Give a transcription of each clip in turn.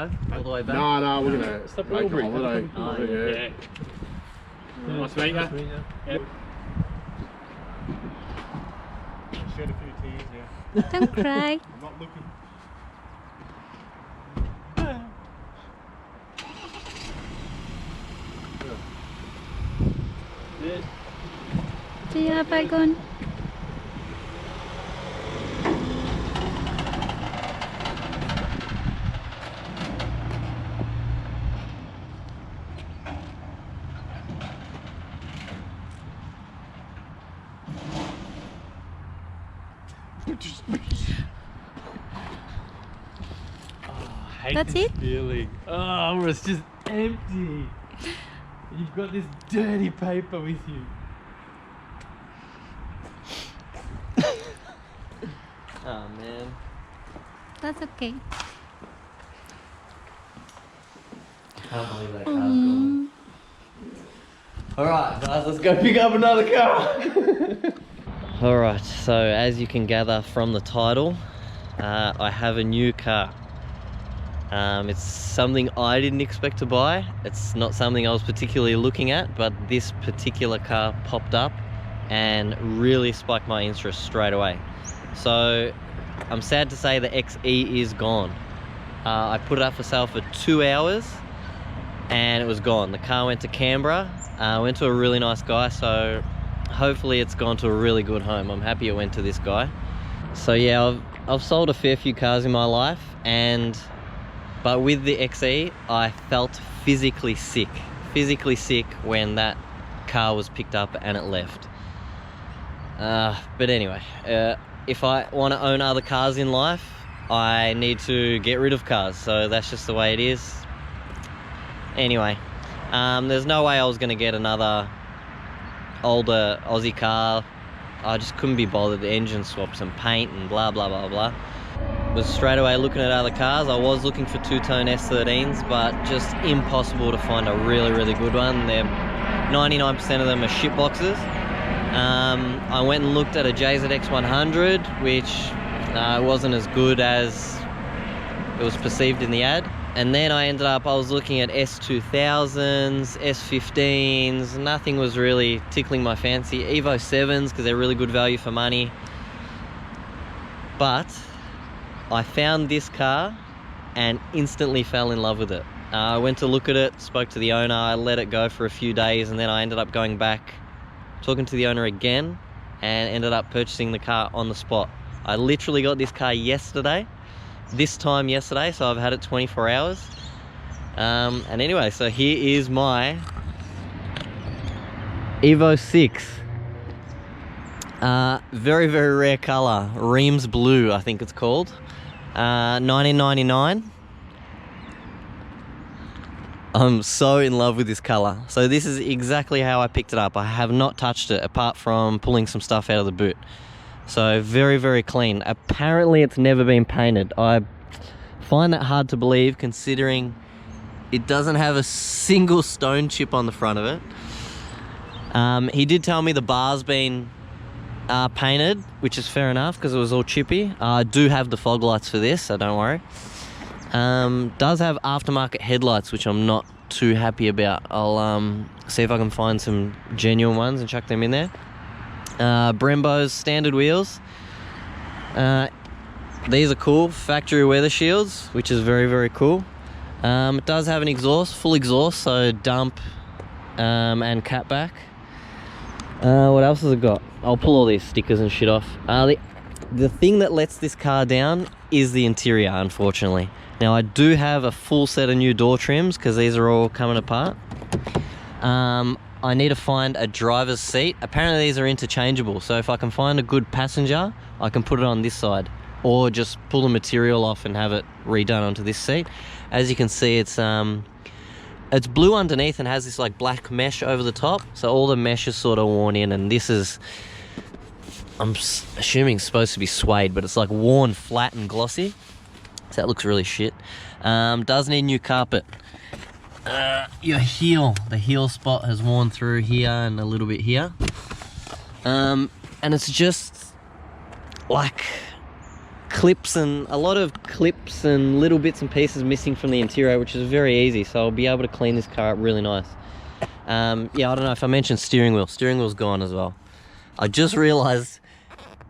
go all the way back? No, we're gonna Stop make a Albury. holiday. Oh, Yeah. Nice to meet you. Yep. Shed a few tears, yeah. Don't cry. I'm not looking. See ya, Falcon. That's it? Feeling. Oh, it's just empty. You've got this dirty paper with you. Oh man. That's okay. Can't believe that car's gone. Alright guys, let's go pick up another car. Alright, so as you can gather from the title, I have a new car. It's something I didn't expect to buy. It's not something I was particularly looking at, but this particular car popped up and really spiked my interest straight away. So I'm sad to say the XE is gone. I put it up for sale for 2 hours and it was gone. The car went to Canberra, went to a really nice guy, so hopefully it's gone to a really good home. I'm happy it went to this guy. So yeah, I've sold a fair few cars in my life, but with the XE, I felt physically sick when that car was picked up and it left. But anyway, if I want to own other cars in life, I need to get rid of cars, so that's just the way it is. Anyway, there's no way I was going to get another older Aussie car. I just couldn't be bothered. The engine swaps and paint and blah blah blah blah. Was straight away looking at other cars. I was looking for two-tone S13s, but just impossible to find a really good one. 99% of them are shit boxes. I went and looked at a JZX 100, which wasn't as good as it was perceived in the ad. And then I was looking at S2000s, S15s, nothing was really tickling my fancy. EVO 7s, because they're really good value for money. But I found this car and instantly fell in love with it. I went to look at it, spoke to the owner, I let it go for a few days, and then I ended up going back, talking to the owner again, and ended up purchasing the car on the spot. I literally got this car this time yesterday, so I've had it 24 hours. And anyway, so here is my EVO 6. Very rare color, Reims blue I think it's called. 1999. I'm so in love with this color. So this is exactly how I picked it up. I have not touched it apart from pulling some stuff out of the boot. So very clean. Apparently it's never been painted. I find that hard to believe considering it doesn't have a single stone chip on the front of it. He did tell me the bar's been painted, which is fair enough because it was all chippy. I do have the fog lights for this, so don't worry. Does have aftermarket headlights, which I'm not too happy about. I'll see if I can find some genuine ones and chuck them in there. Brembo's standard wheels. These are cool, factory weather shields, which is very cool. It does have an exhaust, full exhaust, so dump and cat back. What else has it got? I'll pull all these stickers and shit off. The thing that lets this car down is the interior, unfortunately. Now I do have a full set of new door trims because these are all coming apart. I need to find a driver's seat. Apparently these are interchangeable, so if I can find a good passenger, I can put it on this side, or just pull the material off and have it redone onto this seat. As you can see, it's blue underneath and has this like black mesh over the top, so all the mesh is sort of worn in, and this is, I'm assuming it's supposed to be suede, but it's like worn flat and glossy, so that looks really shit. Does need new carpet. The heel spot has worn through here and a little bit here, and it's just like clips and a lot of clips and little bits and pieces missing from the interior, which is very easy. So I'll be able to clean this car up really nice. Yeah, I don't know if I mentioned steering wheel. Steering wheel's gone as well. I just realized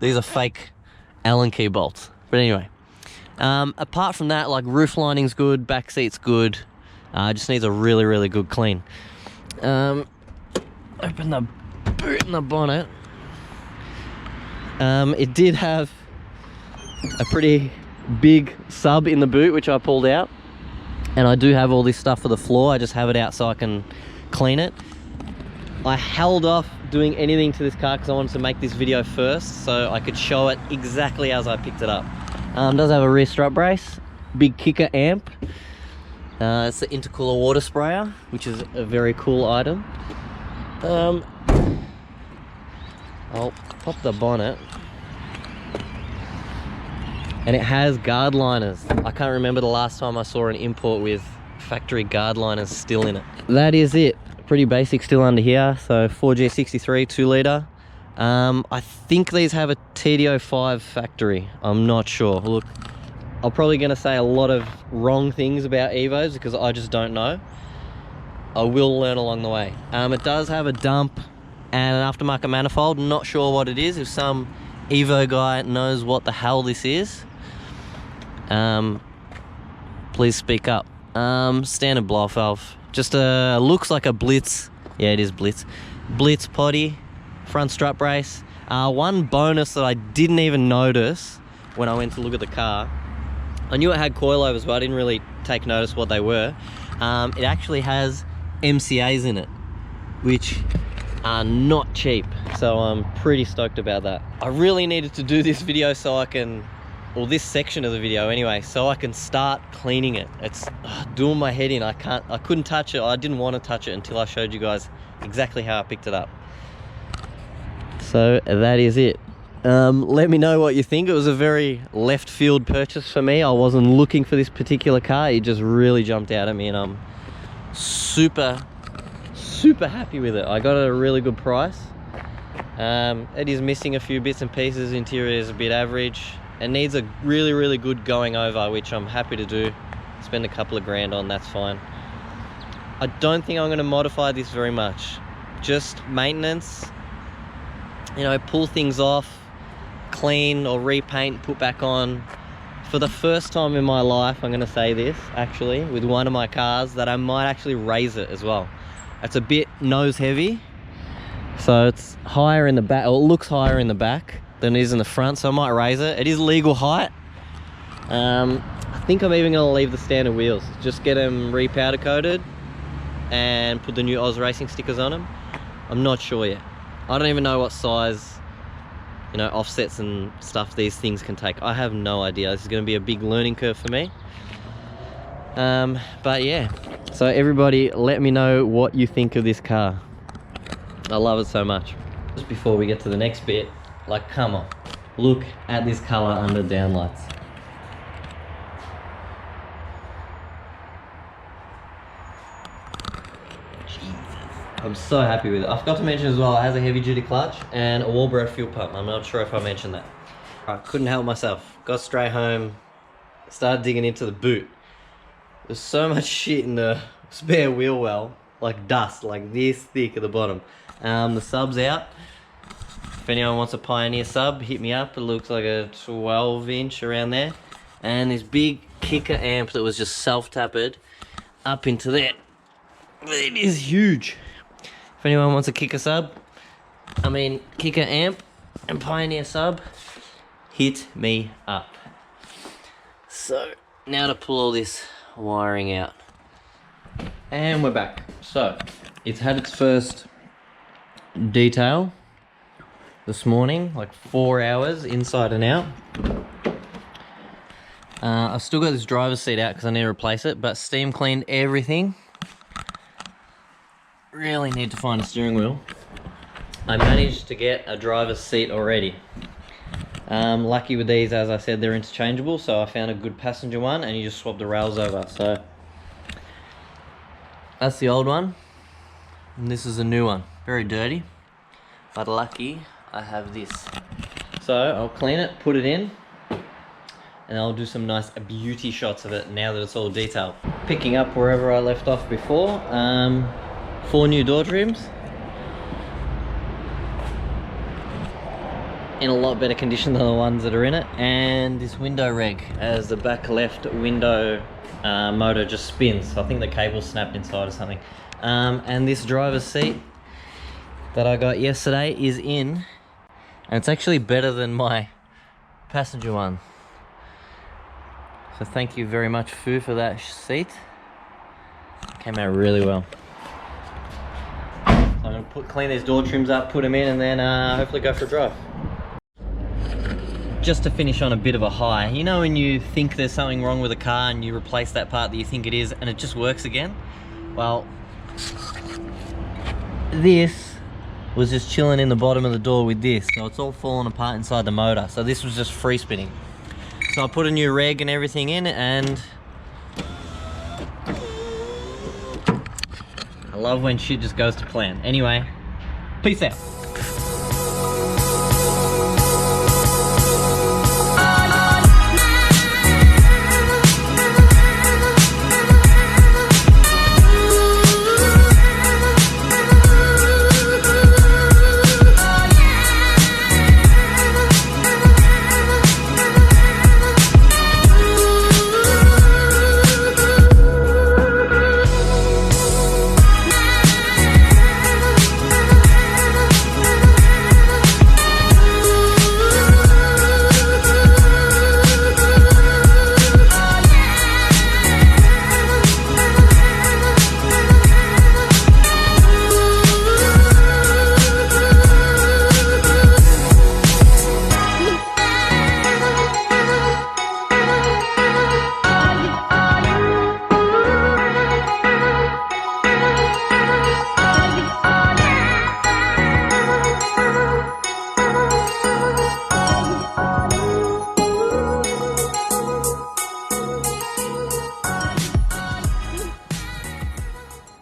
these are fake Allen key bolts. But anyway, apart from that, like roof lining's good, back seat's good. Just needs a really, really good clean. Open the boot and the bonnet. It did have a pretty big sub in the boot, which I pulled out. And I do have all this stuff for the floor. I just have it out so I can clean it. I held off doing anything to this car because I wanted to make this video first so I could show it exactly as I picked it up. Does have a rear strut brace, big kicker amp. It's the intercooler water sprayer, which is a very cool item. I'll pop the bonnet. And it has guard liners. I can't remember the last time I saw an import with factory guard liners still in it. That is it. Pretty basic still under here. So 4G63, 2 litre. I think these have a TD05 factory. I'm not sure. Look, I'm probably going to say a lot of wrong things about EVOs because I just don't know. I will learn along the way. It does have a dump and an aftermarket manifold. Not sure what it is. If some EVO guy knows what the hell this is, please speak up. Standard blow-off valve. Just looks like a Blitz. Yeah, it is Blitz. Blitz potty, front strut brace. One bonus that I didn't even notice when I went to look at the car. I knew it had coilovers, but I didn't really take notice what they were. It actually has MCAs in it, which are not cheap. So I'm pretty stoked about that. I really needed to do this video so I can, or this section of the video anyway, so I can start cleaning it. It's doing my head in. I couldn't touch it. I didn't want to touch it until I showed you guys exactly how I picked it up. So that is it. Let me know what you think. It was a very left field purchase for me. I wasn't looking for this particular car. It just really jumped out at me and I'm super happy with it. I got it at a really good price. It is missing a few bits and pieces. Interior is a bit average. It needs a really good going over, which I'm happy to do. Spend a couple of grand on, that's fine. I don't think I'm going to modify this very much. Just maintenance, you know, pull things off, clean or repaint, put back on. For the first time in my life, I'm going to say this actually with one of my cars, that I might actually raise it as well. It's a bit nose heavy, so it's higher in the back, or it looks higher in the back than it is in the front, so I might raise it. It is legal height. I think I'm even going to leave the standard wheels, just get them repowder coated and put the new Oz Racing stickers on them. I'm not sure yet. I don't even know what size, you know, offsets and stuff these things can take. I have no idea. This is going to be a big learning curve for me. But yeah, so everybody let me know what you think of this car. I love it so much. Just before we get to the next bit, like, come on, look at this color under downlights. I'm so happy with it. I forgot to mention as well, it has a heavy duty clutch and a Walbro fuel pump. I'm not sure if I mentioned that. I couldn't help myself. Got straight home, started digging into the boot. There's so much shit in the spare wheel well, like dust, like this thick at the bottom. The sub's out. If anyone wants a Pioneer sub, hit me up. It looks like a 12-inch around there. And this big kicker amp that was just self-tapped up into there. It is huge. If anyone wants a kicker sub, kicker amp and Pioneer sub, hit me up. So now to pull all this wiring out. And we're back. So it's had its first detail this morning, like 4 hours inside and out. I've still got this driver's seat out because I need to replace it, but steam cleaned everything. Really need to find a steering wheel. I managed to get a driver's seat already. Lucky with these, as I said, they're interchangeable, so I found a good passenger one and you just swap the rails over. So that's the old one and this is a new one. Very dirty, but lucky I have this. So I'll clean it, put it in, and I'll do some nice beauty shots of it now that it's all detailed. Picking up wherever I left off before, 4 new door trims. In a lot better condition than the ones that are in it, and this window reg, as the back left window motor just spins. So I think the cable's snapped inside or something. And this driver's seat that I got yesterday is in, and it's actually better than my passenger one. So thank you very much, Fu, for that seat. Came out really well. So I'm gonna clean these door trims up, put them in, and then hopefully go for a drive. Just to finish on a bit of a high, you know when you think there's something wrong with a car and you replace that part that you think it is and it just works again? Well, this was just chilling in the bottom of the door with this, so it's all falling apart inside the motor. So this was just free spinning. So I put a new reg and everything in, and I love when shit just goes to plan. Anyway, peace out.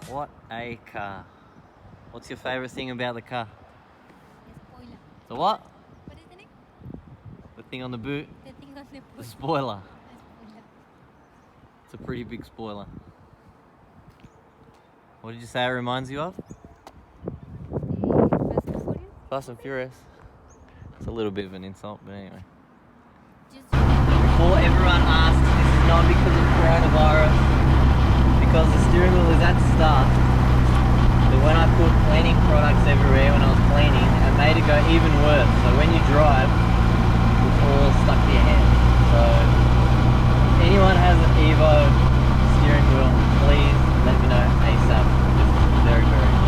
What a car. What's your favorite thing about the car? Spoiler. The what? What is the name? The thing on the boot? The thing on the The boot. spoiler. Spoiler. It's a pretty big spoiler. What did you say it reminds you of? Fast and Furious. It's a little bit of an insult, but anyway. Just Before everyone asks, this is not because of coronavirus, because the steering wheel is at start. But when I put cleaning products everywhere when I was cleaning, it made it go even worse. So when you drive, it's all stuck to your hand. So if anyone has an EVO steering wheel, please let me know ASAP. It's very, very good.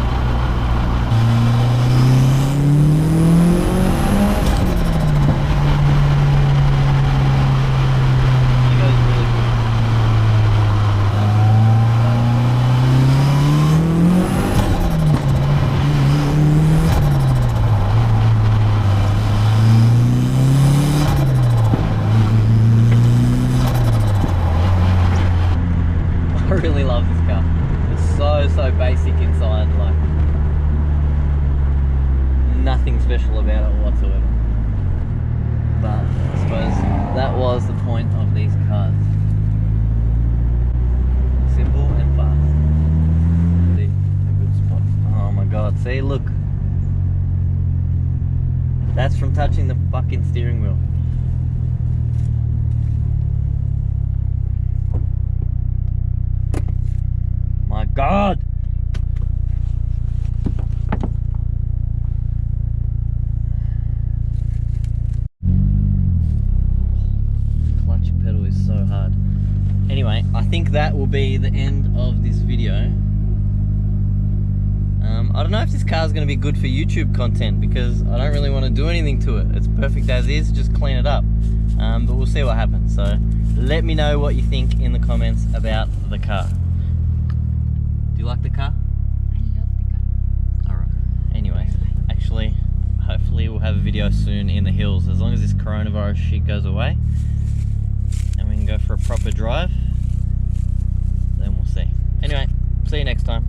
I really love this car. It's so basic inside, like nothing special about it whatsoever. But I suppose that was the point of these cars. Simple and fast. See, a good spot. Oh my god, see, look. That's from touching the fucking steering wheel. My god! Clutch pedal is so hard. Anyway, I think that will be the end of this video. I don't know if this car is going to be good for YouTube content because I don't really want to do anything to it. It's perfect as is, just clean it up. But we'll see what happens. So let me know what you think in the comments about the car. Do you like the car? I love the car. Alright. Anyway, actually, hopefully we'll have a video soon in the hills. As long as this coronavirus shit goes away and we can go for a proper drive, then we'll see. Anyway, see you next time.